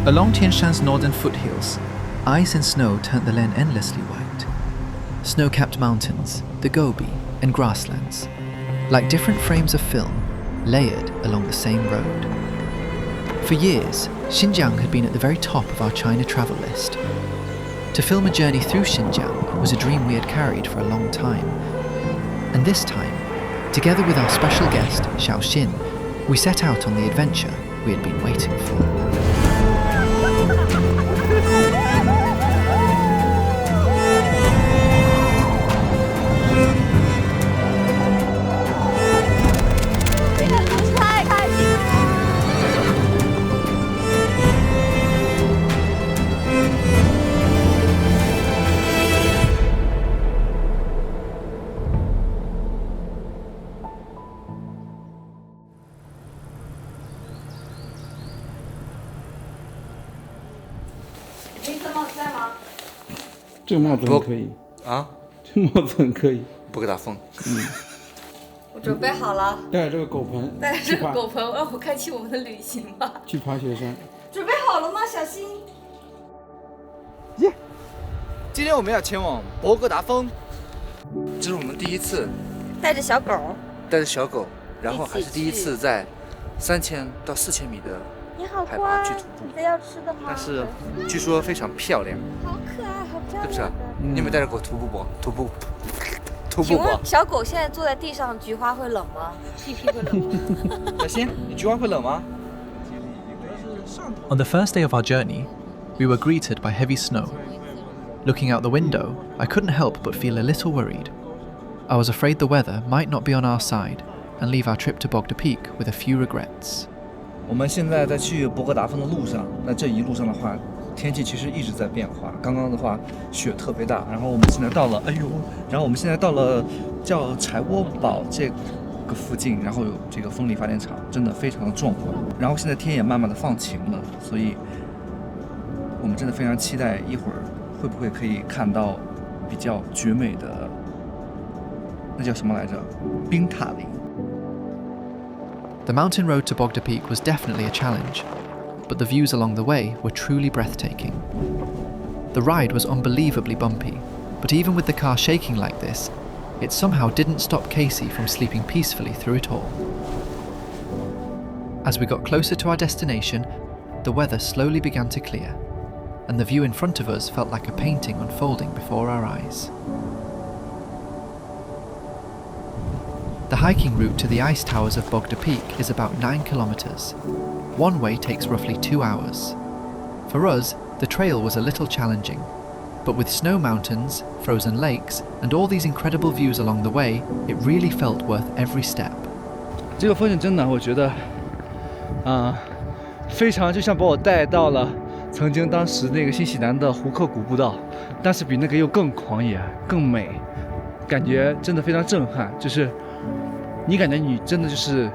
Along Tian Shan's northern foothills, ice and snow turned the land endlessly white. Snow-capped mountains, the Gobi, and grasslands, like different frames of film, layered along the same road. For years, Xinjiang had been at the very top of our China travel list. To film a journey through Xinjiang was a dream we had carried for a long time. And this time, together with our special guest, Xiao Xin, we set out on the adventure we had been waiting for.这个帽子很可以啊，这个帽子很可以，不给他封。我准备好了，带着这个狗盆，带着这个狗盆，让我们开启我们的旅行吧。去爬雪山。准备好了吗，小新？耶！今天我们要前往博格达峰，这是我们第一次带着小狗，然后还是第一次在3000到4000米的海拔去徒步。你的要吃的吗？但是据说非常漂亮。好可爱，好漂亮。是不是啊？你有没有带着狗徒步过？徒步请问过。小狗现在坐在地上，菊花会冷吗？屁屁会冷吗？小新，你菊花会冷吗？ On the first day of our journey, we were greeted by heavy snow. Looking out the window, I couldn't help but feel a little worried. I was afraid the weather might not be on our side and leave our trip to Bogda Peak with a few regrets. 我们现在在去博格达峰的路上，那这一路上的话，天气其实一直在变化。刚刚的话，雪特别大，然后我们现在到了，叫柴窝堡这个附近，然后有这个风力发电厂，真的非常的壮观。然后现在天也慢慢的放晴了，所以我们真的非常期待一会儿会不会可以看到比较绝美的，那叫什么来着？冰塔林。 The mountain road to Bogda Peak was definitely a challenge, but the views along the way were truly breathtaking. The ride was unbelievably bumpy, but even with the car shaking like this, it somehow didn't stop Casey from sleeping peacefully through it all. As we got closer to our destination, the weather slowly began to clear, and the view in front of us felt like a painting unfolding before our eyes. The hiking route to the ice towers of Bogda Peak is about 9 kilometers. One way takes roughly 2 hours. For us, the trail was a little challenging, but with snow mountains, frozen lakes, and all these incredible views along the way, it really felt worth every step. 这个风景真的，我觉得，非常就像把我带到了曾经当时那个新西兰的胡克古步道，但是比那个又更狂野、更美，感觉真的非常震撼，就是。 你感觉你真的就是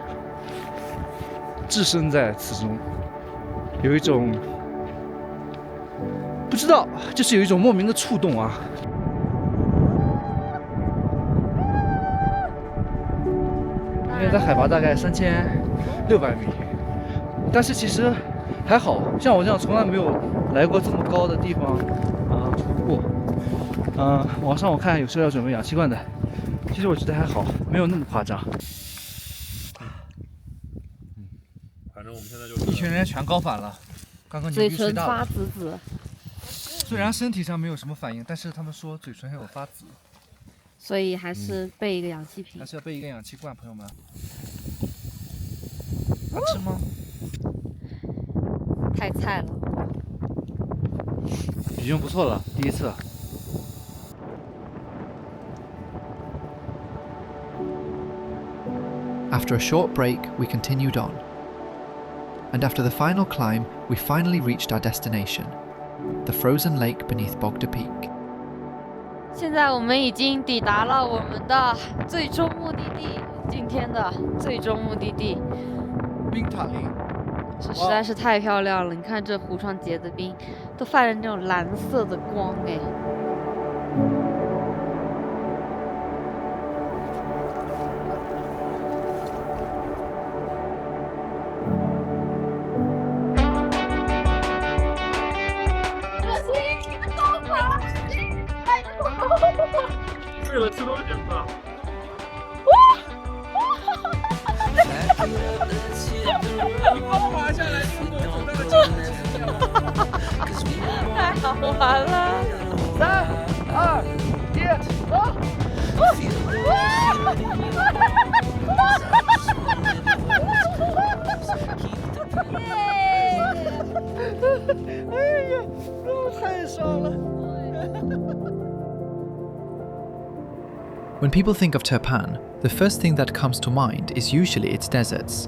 置身在此中，有一种不知道，就是有一种莫名的触动啊！现在海拔大概3600米，但是其实还好像我这样从来没有来过这么高的地方徒步。网上我看有时候要准备氧气罐的。 其实我觉得还好，没有那么夸张。反正我们现在就一群人全高反了，刚刚嘴唇发紫紫。虽然身体上没有什么反应，但是他们说嘴唇还有发紫。所以还是备一个氧气瓶。还是要备一个氧气罐，朋友们。好吃吗？太菜了。已经不错了，第一次。 After a short break, we continued on. And after the final climb, we finally reached our destination, the frozen lake beneath Bogda Peak. 现在我们已经抵达了我们的最终目的地，今天的最终目的地。冰塔林，这实在是太漂亮了！你看这湖上结的冰，都泛着那种蓝色的光哎。刚滑下来，中国走到了这个前面，太好玩了！3、2、1，走！哎呀，太爽了！ When people think of Turpan, the first thing that comes to mind is usually its deserts.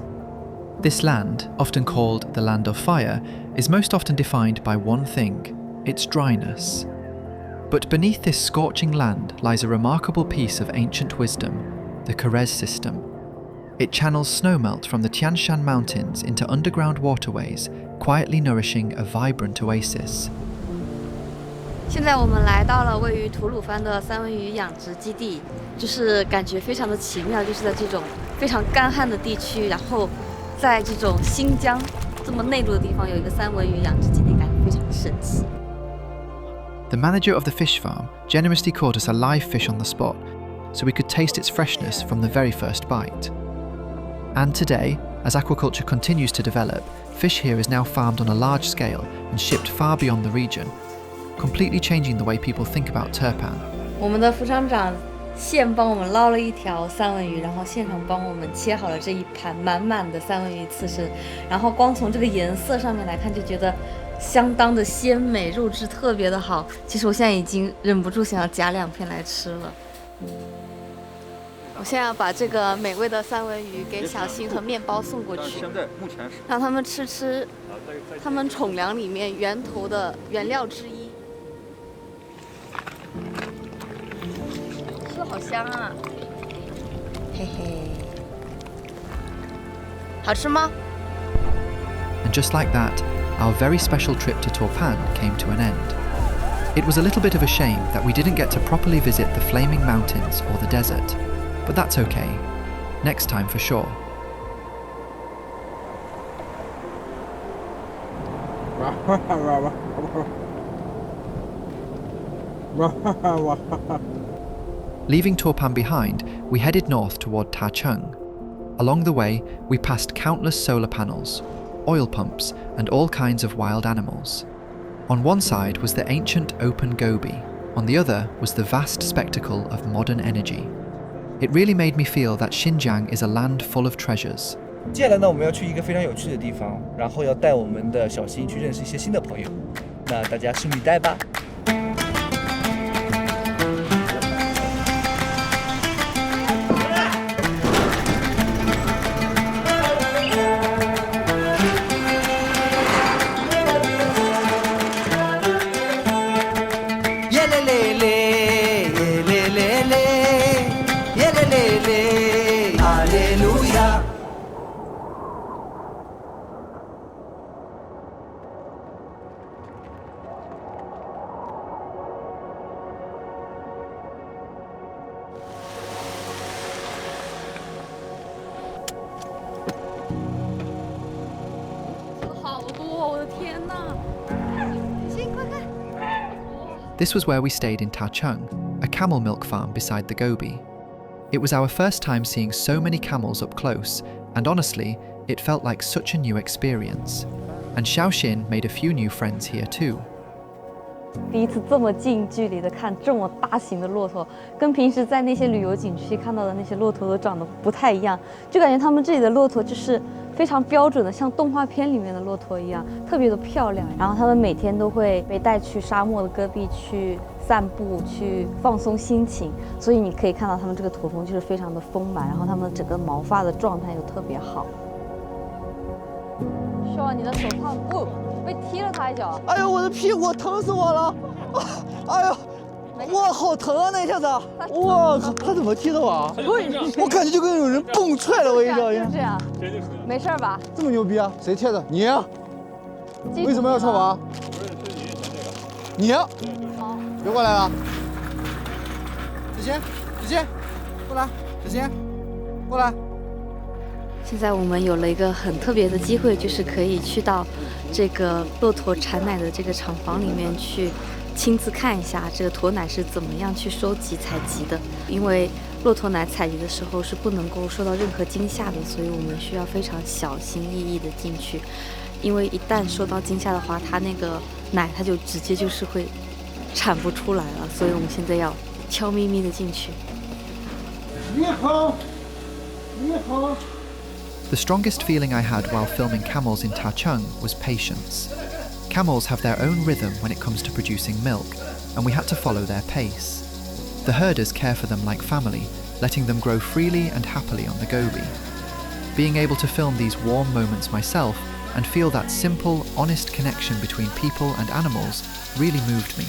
This land, often called the Land of Fire, is most often defined by one thing: its dryness. But beneath this scorching land lies a remarkable piece of ancient wisdom, the Kerez system. It channels snowmelt from the Tian Shan mountains into underground waterways, quietly nourishing a vibrant oasis. 现在我们来到了位于吐鲁番的三文鱼养殖基地，就是感觉非常的奇妙，就是在这种非常干旱的地区，然后在这种新疆这么内陆的地方有一个三文鱼养殖基地，感觉非常的神奇。The manager of the fish farm generously caught us a live fish on the spot, so we could taste its freshness from the very first bite. And today, as aquaculture continues to develop, fish here is now farmed on a large scale and shipped far beyond the region, completely changing the way people think about Turpan. 我们的副厂长现帮我们捞了一条三文鱼，然后现场帮我们切好了这一盘满满的三文鱼刺身，然后光从这个颜色上面来看，就觉得相当的鲜美，肉质特别的好。其实我现在已经忍不住想要夹2片来吃了。我现在要把这个美味的三文鱼给小新和面包送过去，让他们吃吃他们宠粮里面源头的原料之一。吃的好香啊，嘿嘿，好吃吗？ And just like that, our very special trip to Turpan came to an end. It was a little bit of a shame that we didn't get to properly visit the flaming mountains or the desert, but that's okay. Next time for sure. Leaving Turpan behind, we headed north toward Tacheng. Along the way, we passed countless solar panels, oil pumps, and all kinds of wild animals. On one side was the ancient open Gobi, on the other was the vast spectacle of modern energy. It really made me feel that Xinjiang is a land full of treasures. 接下来呢，我们要去一个非常有趣的地方，然后要带我们的小新去认识一些新的朋友。那大家拭目以待吧。This was where we stayed in Tacheng, a camel milk farm beside the Gobi. It was our first time seeing so many camels up close, and honestly, it felt like such a new experience. And Xiao Xin made a few new friends here too. 第一次这么近距离的看这么大型的骆驼，跟平时在那些旅游景区看到的那些骆驼都长得不太一样，就感觉他们这里的骆驼就是非常标准的，像动画片里面的骆驼一样，特别的漂亮。然后他们每天都会被带去沙漠的戈壁去散步，去放松心情，所以你可以看到他们这个驼峰就是非常的丰满，然后他们整个毛发的状态又特别好。说你的手套，哦，被踢了他一脚。哎呦，我的屁股疼死我了！哎呦，哇，好疼啊那一下子！我靠，他怎么踢的我啊？我感觉就跟有人蹦踹了我一脚一样。就这样，没事吧？这么牛逼啊？谁踢的？你啊？为什么要踹我啊？你啊？别过来了！子欣，子欣，过来！子欣，过来！现在我们有了一个很特别的机会，就是可以去到这个骆驼产奶的这个厂房里面去亲自看一下这个驼奶是怎么样去收集采集的，因为骆驼奶采集的时候是不能够受到任何惊吓的，所以我们需要非常小心翼翼的进去，因为一旦受到惊吓的话，它那个奶它就直接就是会产不出来了，所以我们现在要悄咪咪的进去。你好，你好。 The strongest feeling I had while filming camels in Tacheng was patience. Camels have their own rhythm when it comes to producing milk, and we had to follow their pace. The herders care for them like family, letting them grow freely and happily on the gobi. Being able to film these warm moments myself and feel that simple, honest connection between people and animals really moved me.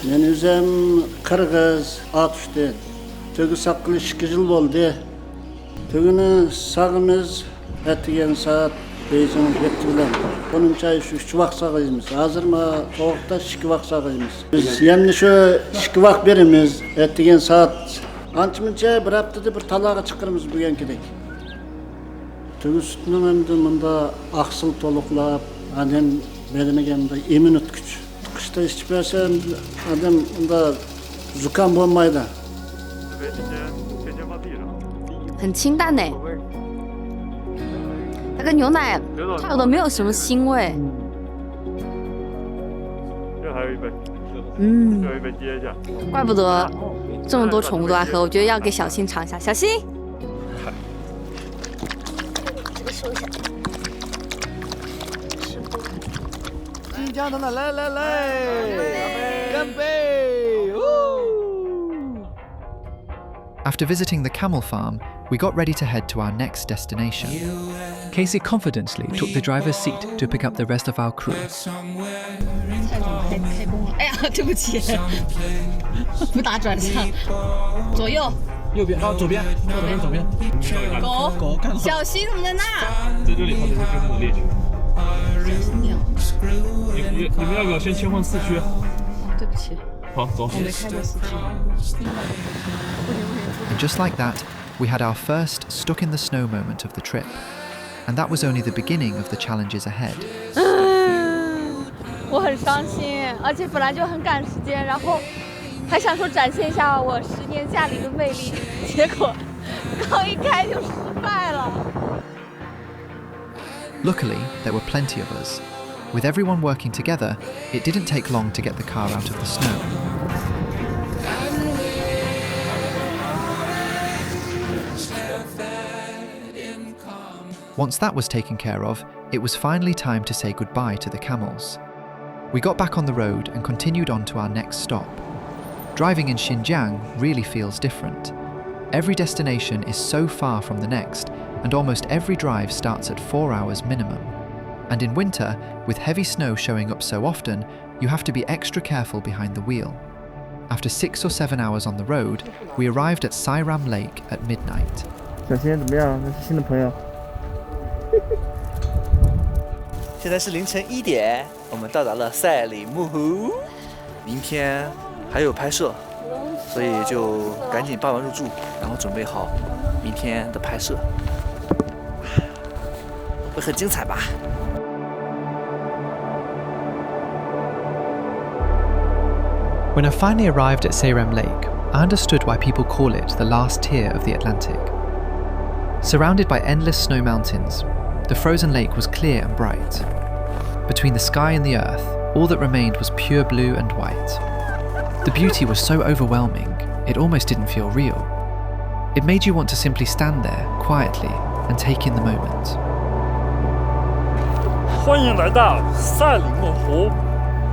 Men özüm Kırgız, Atuş'ta. Tögü saqqılı 2 yıl oldu. Tögünü sağımız etigen saat Beyzin yetti bilen. Onun çayı şu 2 vaq sağıyımız. Hazır mı? Soğukta 2 vaq sağıyımız. Biz yemni şu 2 vaq berimiz. Etigen saat. Ançımınca bir haftada bir talağa çıkırımız bugünkidek. Tögü sütünün emdi mında aksıl toluqlap, adam bedenegende emin ötküç. Tıkışta içip versen adam mında zukam olmaydı. 很清淡呢，它跟牛奶差不多，没有什么腥味。这还有一杯，嗯，最后一杯接一下。怪不得这么多宠物都爱喝，我觉得要给小新尝一下。小新，这个收一下。新疆的呢，来来来，干杯！ After visiting the camel farm, we got ready to head to our next destination. Casey confidently took the driver's seat to pick up the rest of our crew. 蔡总开工了，哎呀，对不起，不打转向，左右，右边，左边，左边。狗看好。小新怎么在那？在这里，它才是真正的猎犬。小新鸟。你们要不要先切换4区？哦，对不起，好，走。我没开过4区。 And just like that, we had our first stuck in the snow moment of the trip. And that was only the beginning of the challenges ahead. 我很伤心，而且本来就很赶时间，然后还想说展现一下我10年驾龄的魅力，结果刚一开就失败了。 Luckily, there were plenty of us. With everyone working together, it didn't take long to get the car out of the snow. Once that was taken care of, it was finally time to say goodbye to the camels. We got back on the road and continued on to our next stop. Driving in Xinjiang really feels different. Every destination is so far from the next, and almost every drive starts at 4 hours minimum. And in winter, with heavy snow showing up so often, you have to be extra careful behind the wheel. After 6 or 7 hours on the road, we arrived at Sayram Lake at midnight. 小新怎么样？那是新的朋友。现在是凌晨1点，我们到达了赛里木湖。明天还有拍摄，所以就赶紧办完入住，然后准备好明天的拍摄，会很精彩吧？ When I finally arrived at Sayram Lake, I understood why people call it the last tier of the Atlantic. Surrounded by endless snow mountains, the frozen lake was clear and bright. Between the sky and the earth, all that remained was pure blue and white. The beauty was so overwhelming, it almost didn't feel real. It made you want to simply stand there quietly and take in the moment. 欢迎来到赛里木湖，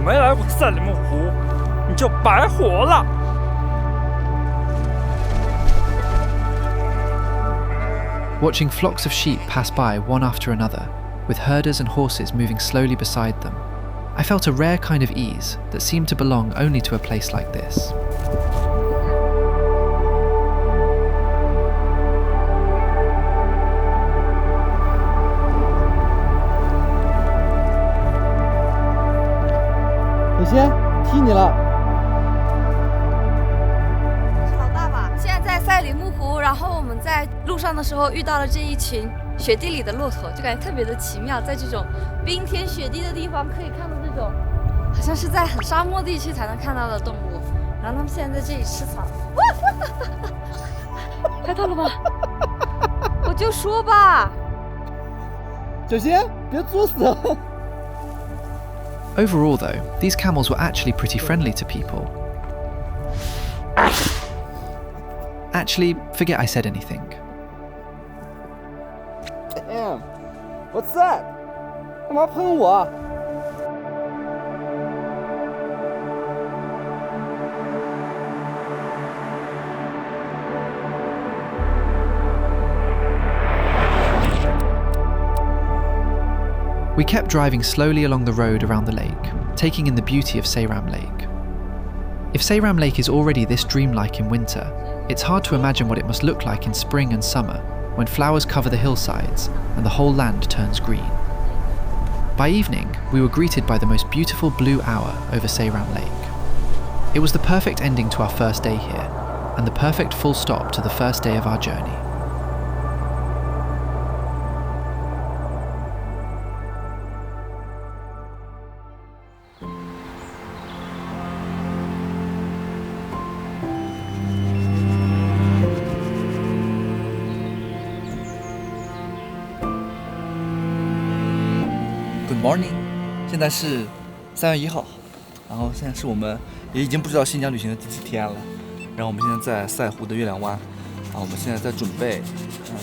没来过赛里木湖，你就白活了。 Watching flocks of sheep pass by one after another, with herders and horses moving slowly beside them, I felt a rare kind of ease that seemed to belong only to a place like this. 小新踢你了。 好大吧！现在在赛里木湖，然后我们在路上的时候遇到了这一群雪地里的骆驼，就感觉特别的奇妙。在这种冰天雪地的地方，可以看到那种好像是在很沙漠地区才能看到的动物。然后他们现在在这里吃草，拍到了吗？我就说吧，小心别作死。Overall, though, these camels were actually pretty friendly to people. Actually, forget I said anything. Damn, what's that? 干嘛喷我？We kept driving slowly along the road around the lake, taking in the beauty of Sayram Lake. If Sayram Lake is already this dreamlike in winter, it's hard to imagine what it must look like in spring and summer, when flowers cover the hillsides and the whole land turns green. By evening, we were greeted by the most beautiful blue hour over Sayram Lake. It was the perfect ending to our first day here, and the perfect full stop to the first day of our journey. Good morning， 现在是3月1号，然后现在是我们也已经不知道新疆旅行的第几天了。然后我们现在在赛湖的月亮湾，然后我们现在在准备，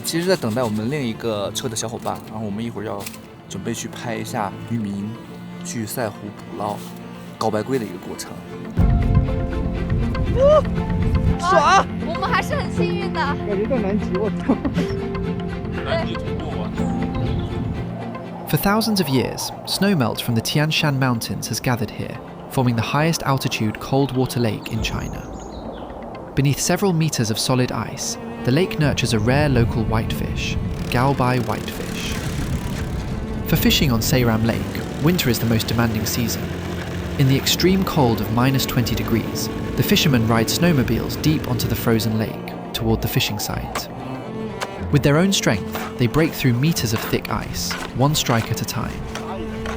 其实在等待我们另一个车的小伙伴。然后我们一会儿要准备去拍一下渔民去赛湖捕捞高白龟的一个过程。爽！我们还是很幸运的。感觉到南极，我操！南极徒步啊。For thousands of years, snowmelt from the Tian Shan Mountains has gathered here, forming the highest altitude cold water lake in China. Beneath several meters of solid ice, the lake nurtures a rare local whitefish, Gaobai whitefish. For fishing on Sayram Lake, winter is the most demanding season. In the extreme cold of -20 degrees, the fishermen ride snowmobiles deep onto the frozen lake toward the fishing site. With their own strength, they break through meters of thick ice, one strike at a time.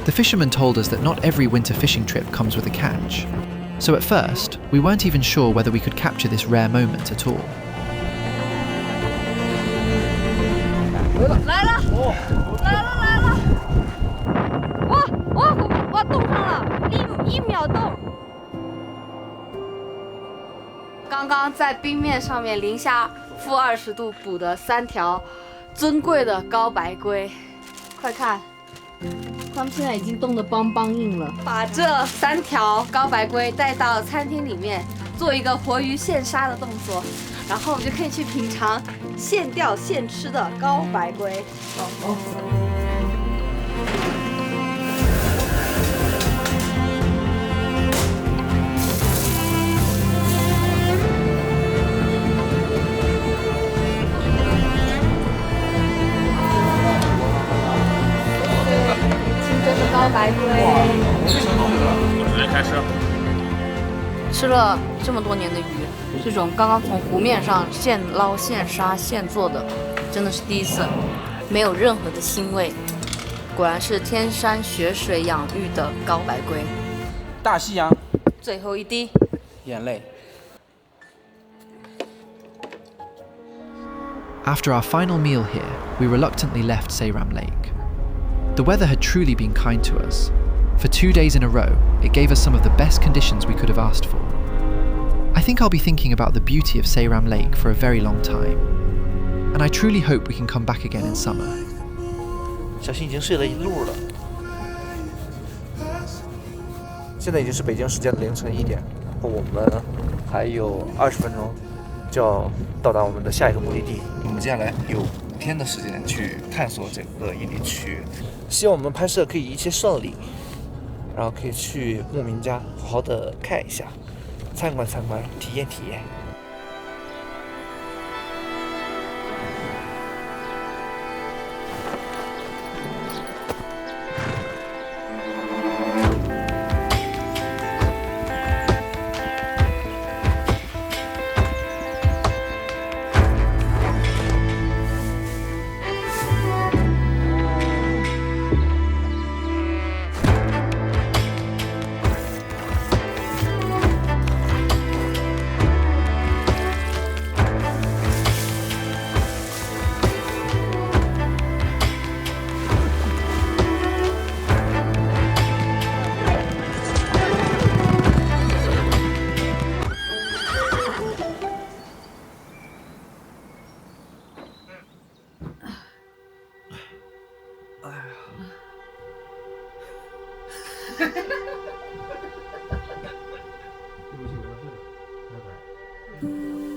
The fishermen told us that not every winter fishing trip comes with a catch. So at first, we weren't even sure whether we could capture this rare moment at all. 来了！哇，冻上了，一秒冻。刚刚在冰面上面零下-20度捕的3条尊贵的高白龟，快看，它们现在已经冻得邦邦硬了。把这3条高白龟带到餐厅里面，做一个活鱼现杀的动作，然后我们就可以去品尝现钓现吃的高白龟。高白龟，我直接开吃。吃了这么多年的鱼，这种刚刚从湖面上现捞、现杀、现做的，真的是第一次，没有任何的腥味。果然是天山雪水养育的高白龟。大西洋，最后一滴眼泪。After our final meal here, we reluctantly left Sayram Lake. The weather had truly been kind to us. For 2 days in a row, it gave us some of the best conditions we could have asked for. I think I'll be thinking about the beauty of Sayram Lake for a very long time, and I truly hope we can come back again in summer. 小新已经睡了一路了，现在已经是北京时间的凌晨1点，然后我们还有20分钟就要到达我们的下一个目的地。我们接下来有5天的时间去探索整个伊犁区，希望我们拍摄可以一切顺利，然后可以去牧民家好好的看一下，参观参观，体验体验。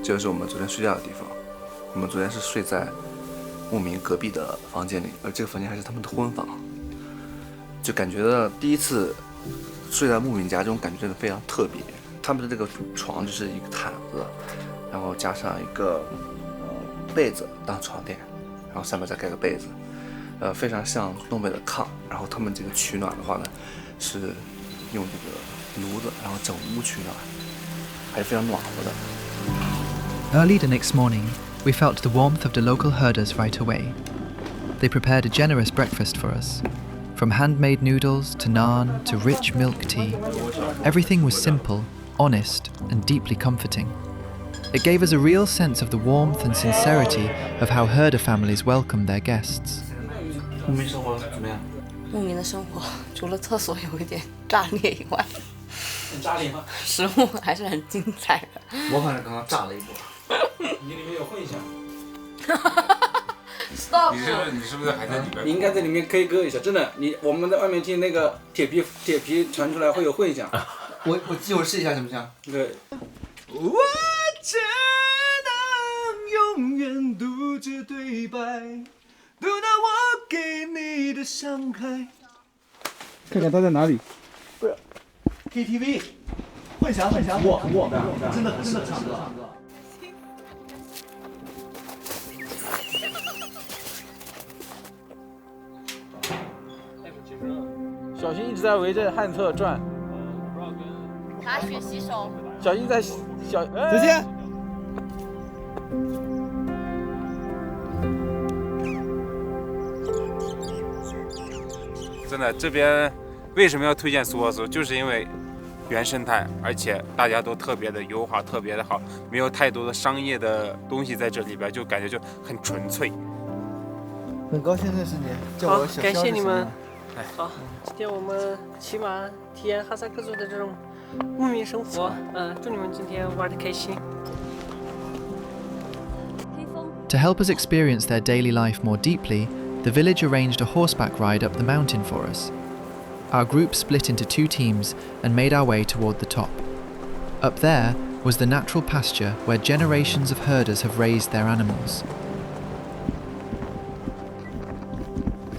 这就是我们昨天睡觉的地方。我们昨天是睡在牧民隔壁的房间里，而这个房间还是他们的婚房，就感觉到第一次睡在牧民家，这种感觉真的非常特别。他们的这个床就是一个毯子，然后加上一个被子当床垫，然后上面再盖个被子，非常像东北的炕。然后他们这个取暖的话呢，是用这个炉子，然后整屋取暖，还是非常暖和的。Early the next morning, we felt the warmth of the local herders right away. They prepared a generous breakfast for us. From handmade noodles to naan to rich milk tea, everything was simple, honest, and deeply comforting. It gave us a real sense of the warmth and sincerity of how herder families welcome their guests. 牧民生活怎么样？牧民的生活除了厕所有一点炸裂以外，很炸裂吗？食物还是很精彩的。我反正刚刚炸了一波。你里面有混响。Stop！ 你是不是还在里边？你应该在里面 K 歌一下，真的，我们在外面听那个铁皮传出来会有混响。我试一下行不行？对。我只能永远独自对白，读到我给你的伤害。看看他在哪里？不是 KTV， 混响，我真的唱歌。小新一直在围着旱厕转。拿血洗手。小新在再见。真的，这边为什么要推荐苏沃苏？就是因为原生态，而且大家都特别的友好，特别的好，没有太多的商业的东西在这里边，就感觉就很纯粹。很高兴认识你，叫我小肖。感谢你们。好，今天我们骑马体验哈萨克族的这种牧民生活。祝你们今天玩得开心。To help us experience their daily life more deeply, the village arranged a horseback ride up the mountain for us. Our group split into 2 teams and made our way toward the top. Up there was the natural pasture where generations of herders have raised their animals.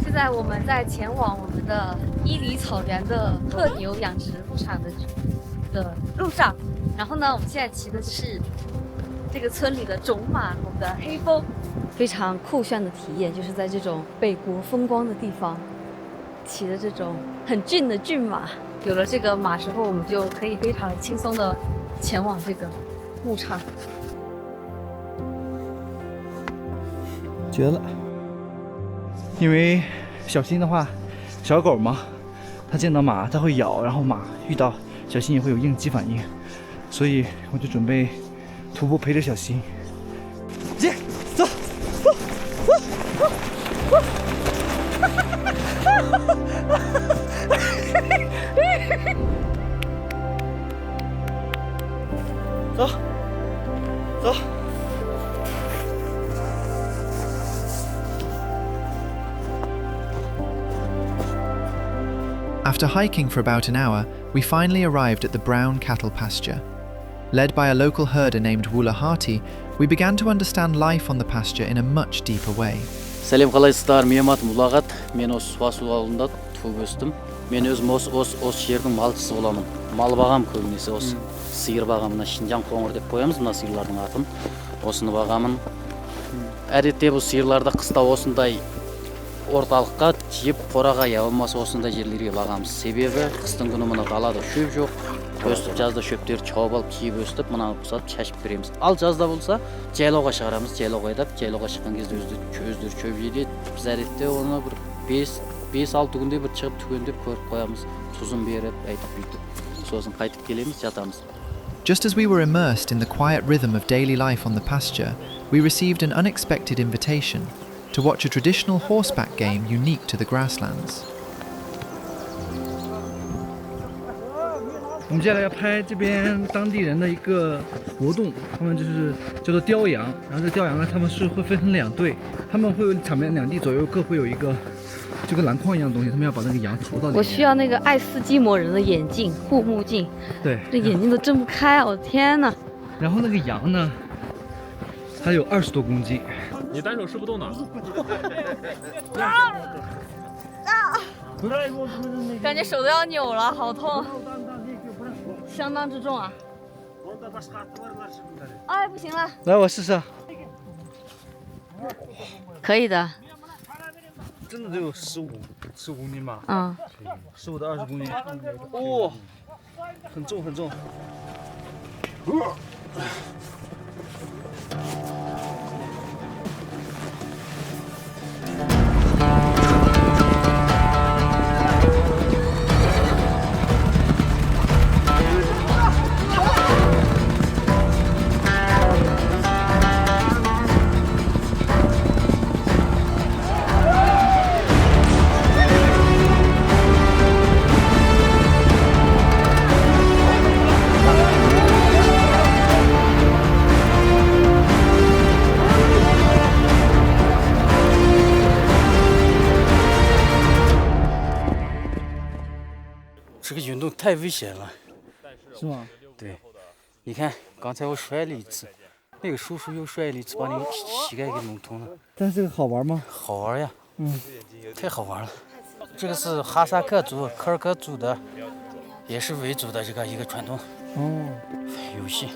现在我们在前往我们的伊犁草原的特牛养殖牧场的路上，然后呢，我们现在骑的是这个村里的种马，我们的黑风，非常酷炫的体验，就是在这种北国风光的地方，骑的这种很俊的骏马。有了这个马之后，我们就可以非常轻松的前往这个牧场。绝了！因为小新的话，小狗嘛，它见到马它会咬，然后马遇到小新也会有应激反应，所以我就准备徒步陪着小新。姐，走，走，走，走。After hiking for about an hour, we finally arrived at the brown cattle pasture. Led by a local herder named Wulahati, we began to understand life on the pasture in a much deeper way. Сәлем, қалайсыздар? Менің атым Улағат. Мен осы Суасу ауылында туып өстім. Мен өзім осы жердің малшысы боламын. Мал бағам көбінесе осы. Сиыр бағам, мына Шинжаң қоңыр деп қоямыз мына сиырлардың атын. Осыны бағамын. Әдетте бұл сиырларды қыста осындай орталыққа тиіп қораға я болмаса осындай жерлерге бағамыз. Себебі қыстың күні мына далада шөп жоқ. Өстіп жазда шөптерді чауып алып киіп өстіп мынаны қысатып шашып береміз. Ал жазда болса жайлауға шығарамыз. Жайлауға айдап, жайлауға шыққан кезде өздері шөп жейді. Біз әдетте оны бір 5-6 күнде бір шығып түгендеп көріп қоямыз. Тұзын беріп, әйтіп бүйтіп. Сосын қайтып келеміз, жатамыз. Just as we were immersed in the quiet rhythm of daily life on the pasture, we received an unexpected invitation to watch a traditional horseback game unique to the grasslands. 我们接下来要拍这边当地人的一个活动，他们就是叫做雕羊，然后这雕羊呢，他们是会分成2队，他们会有场面2地左右各会有一个就跟篮筐一样的东西，他们要把那个羊投到里面。我需要那个爱斯基摩人的眼镜，护目镜。对，这眼睛都睁不开啊！我的天哪！然后那个羊呢，它有20多公斤。你单手吃不动的。感觉手都要扭了，好痛，相当之重啊！哎，不行了，来，我试试。可以的。真的得有15公斤吧？嗯，15到20公斤。哦，很重很重。这个运动太危险了，是吗？对，你看刚才我摔了一次，那个叔叔又摔了一次，把你膝盖给弄痛了。但是这个好玩吗？好玩呀，嗯，太好玩了。这个是哈萨克族、柯尔克族的，也是维族的这个一个传统游戏。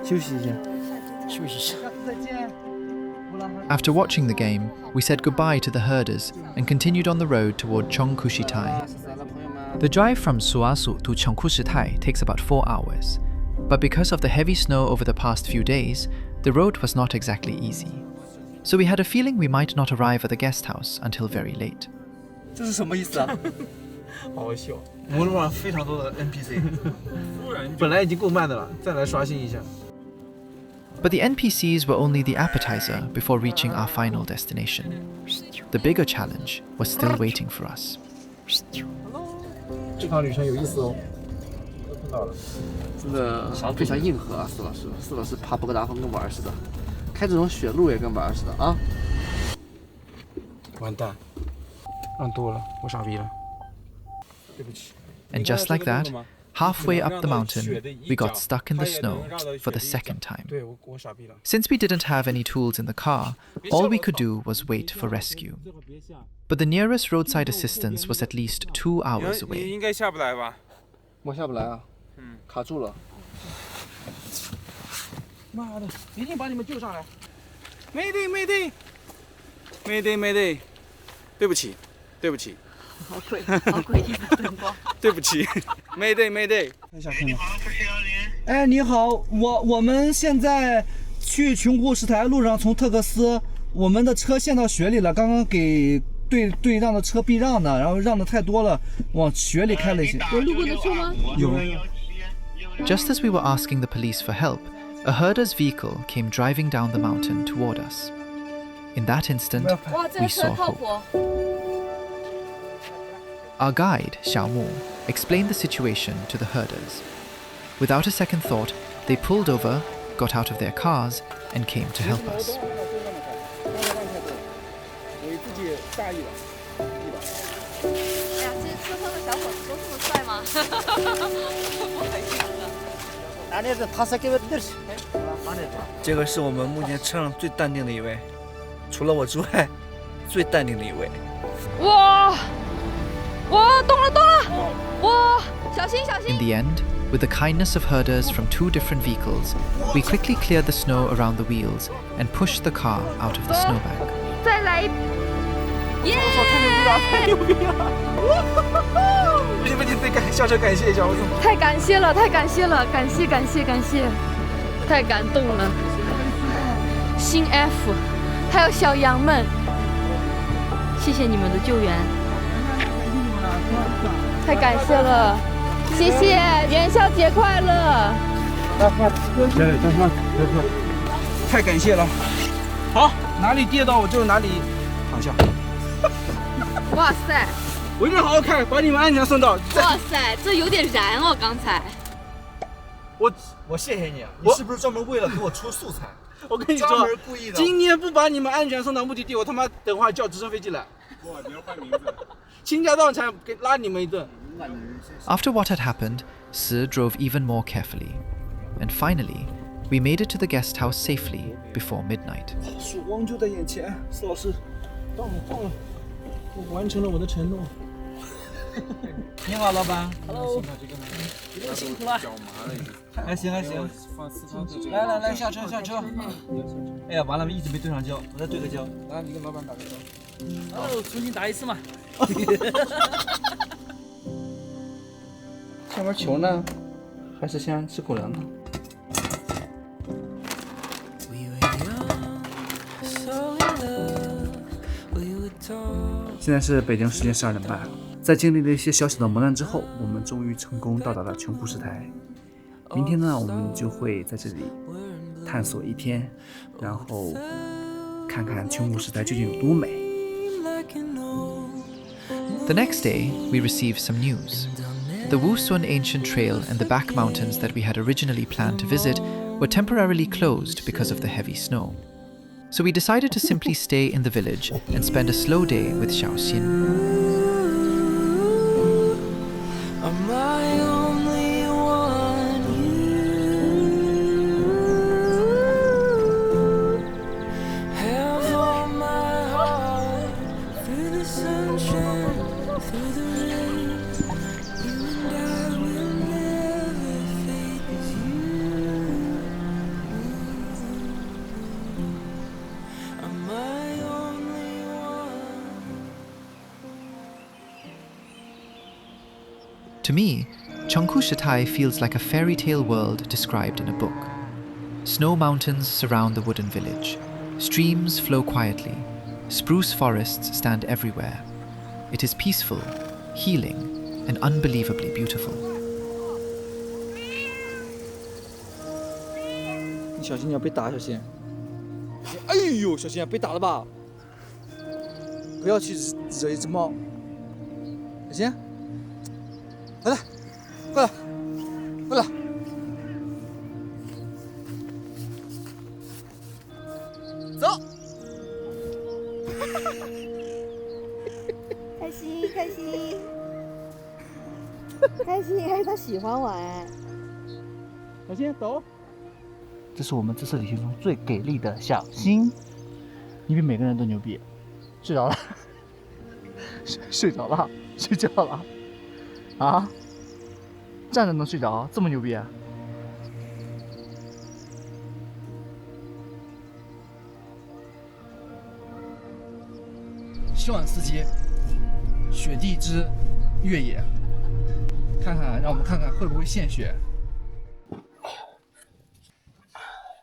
休息一下，休息一下。再见。 After watching the game, we said goodbye to the herders and continued on the road toward Qiongkushitai. The drive from Suasu to Qiongkushitai takes about 4 hours, but because of the heavy snow over the past few days, the road was not exactly easy. So we had a feeling we might not arrive at the guest house until very late. 这是什么意思啊？好笑。我们路上非常多的 NPC， 本来已经够慢的了，再来刷新一下。 But the NPCs were only the appetizer before reaching our final destination. The bigger challenge was still waiting for us. 这趟旅程有意思哦。碰到了，真的非常硬核啊，四老师爬博格达峰跟玩似的，开这种雪路也跟玩似的啊。完蛋，让多了，我傻逼了。对不起。 And just like that, halfway up the mountain, we got stuck in the snow for the second time. Since we didn't have any tools in the car, all we could do was wait for rescue. But the nearest roadside assistance was at least 2 hours 你 away. 应该下不来吧？我下不来啊，卡住了。妈的，一定把你们救上来！Mayday，对不起，对不起。 好诡异的灯光。对不起 ，Mayday。下坑了。哎，你好，我们现在去琼库什台路上，从特克斯，我们的车陷到雪里了，刚刚给对让的车避让呢，然后让的太多了，往雪里开了一些。有路过的车吗？有。Just as we were asking the police for help, a herder's vehicle came driving down the mountain toward us. In that instant, we saw hope. Our guide, Xiao explained the situation to the herders. Without a second thought, they pulled over, got out of their cars, and came to help us. 我自己大意了。哎呀，这些车上的小伙子都这么帅吗？不好意思。这个是我们目前车上最淡定的一位，除了我之外，最淡定的一位。哇！ 哇，动了！哇，小心！ In the end, with the kindness of herders from 2 different vehicles, we quickly cleared the snow around the wheels and pushed the car out of the snowbank. 再来一，耶！太牛逼了！不行，得下车感谢一下，我怎么？太感谢了，感谢！太感动了。新 F， 还有小羊们，谢谢你们的救援。 太感谢了，谢谢，元宵节快乐！太感谢了。好，哪里跌倒我就哪里躺下。哇塞！我一定好好看，把你们安全送到。哇塞，这有点燃哦，刚才。我谢谢你啊！你是不是专门为了给我出素材？我跟你说，故意的。今天不把你们安全送到目的地，我他妈等会儿叫直升飞机来。不，你要换名字。倾家荡产给拉你们一顿。After what had happened, Si drove even more carefully. And finally, we made it to the guest house safely before midnight. 曙光就在眼前，施老师，到了，我完成了我的承诺。你好，老板。Hello。又辛苦了。还行。来，下车。哎呀，完了，一直没对上焦，我再对个焦。来，你跟老板打个招呼。Hello，重新打一次嘛。先玩球呢，还是先吃狗粮呢？现在是北京时间12点半，在经历了一些小小的磨难之后，我们终于成功到达了琼库什台。明天呢，我们就会在这里探索一天，然后看看琼库什台究竟有多美。The next day, we received some news. The Wusun ancient trail and the back mountains that we had originally planned to visit were temporarily closed because of the heavy snow. So we decided to simply stay in the village and spend a slow day with Xiao Xin. To me, Qiongkushitai feels like a fairy tale world described in a book. Snow mountains surround the wooden village. Streams flow quietly. Spruce forests stand everywhere. It is peaceful, healing, and unbelievably beautiful. 你小心，你要被打，小心！哎呦，小心，被打了吧？不要去惹一只猫。小心！来，过来！走！开心，还是他喜欢我哎。小心走！这是我们这次旅行中最给力的小新，你比每个人都牛逼。睡着了，睡着了，睡觉了。啊！站着能睡着，这么牛逼啊！休养司机，雪地之越野，让我们看看会不会献血。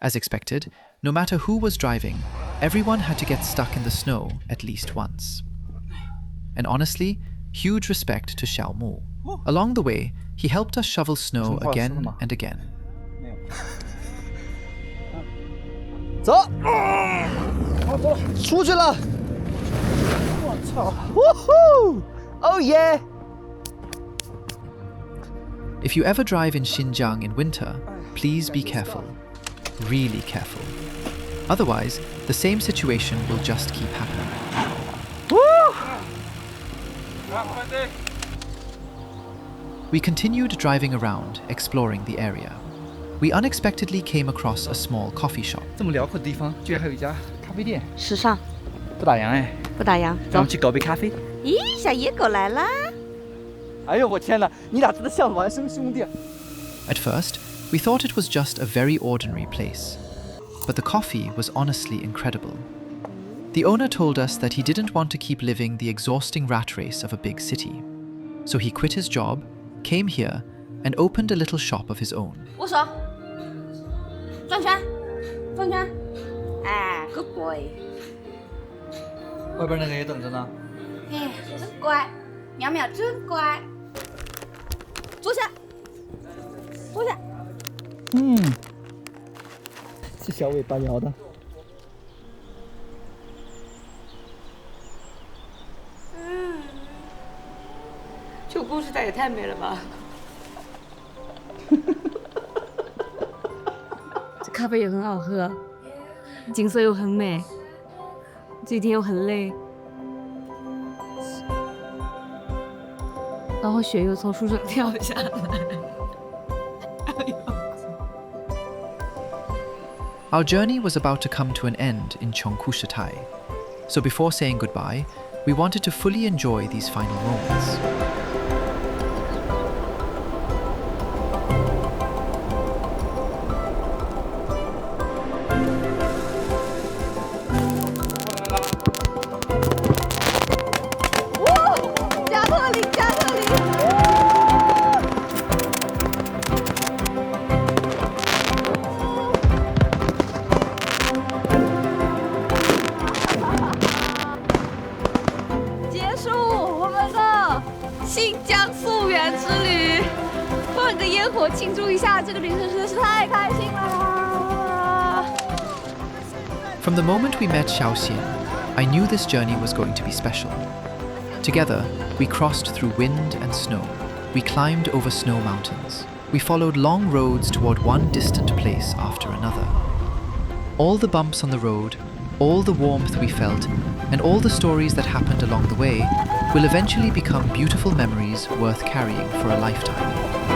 As expected, no matter who was driving, everyone had to get stuck in the snow at least once. And honestly, huge respect to Xiao Mu. Along the way, he helped us shovel snow again and again. 走，出去了！我操！Oh yeah! If you ever drive in Xinjiang in winter, please be careful. Really careful. Otherwise, the same situation will just keep happening. We continued driving around, exploring the area. We unexpectedly came across a small coffee shop. 这么辽阔的地方，居然还有一家咖啡店，时尚，不打烊哎！不打烊，咱们去搞杯咖啡。咦，小野狗来啦！哎呦，我天哪，你俩真的像孪生兄弟。At first, we thought it was just a very ordinary place. But the coffee was honestly incredible. The owner told us that he didn't want to keep living the exhausting rat race of a big city. So he quit his job, came here, and opened a little shop of his own. 握手，转圈，哎 ，good boy。外边那个也等着呢。哎，真乖，淼淼真乖。坐下。这小尾巴摇的。这故事它也太美了吧！这咖啡也很好喝，景色又很美，这一天又很累，然后后雪又从树上跳下来。Our journey was about to come to an end in Qiongkushitai, so before saying goodbye, we wanted to fully enjoy these final moments. From the moment we met Xiao Xin, I knew this journey was going to be special. Together, we crossed through wind and snow. We climbed over snow mountains. We followed long roads toward one distant place after another. All the bumps on the road, all the warmth we felt, and all the stories that happened along the way will eventually become beautiful memories worth carrying for a lifetime.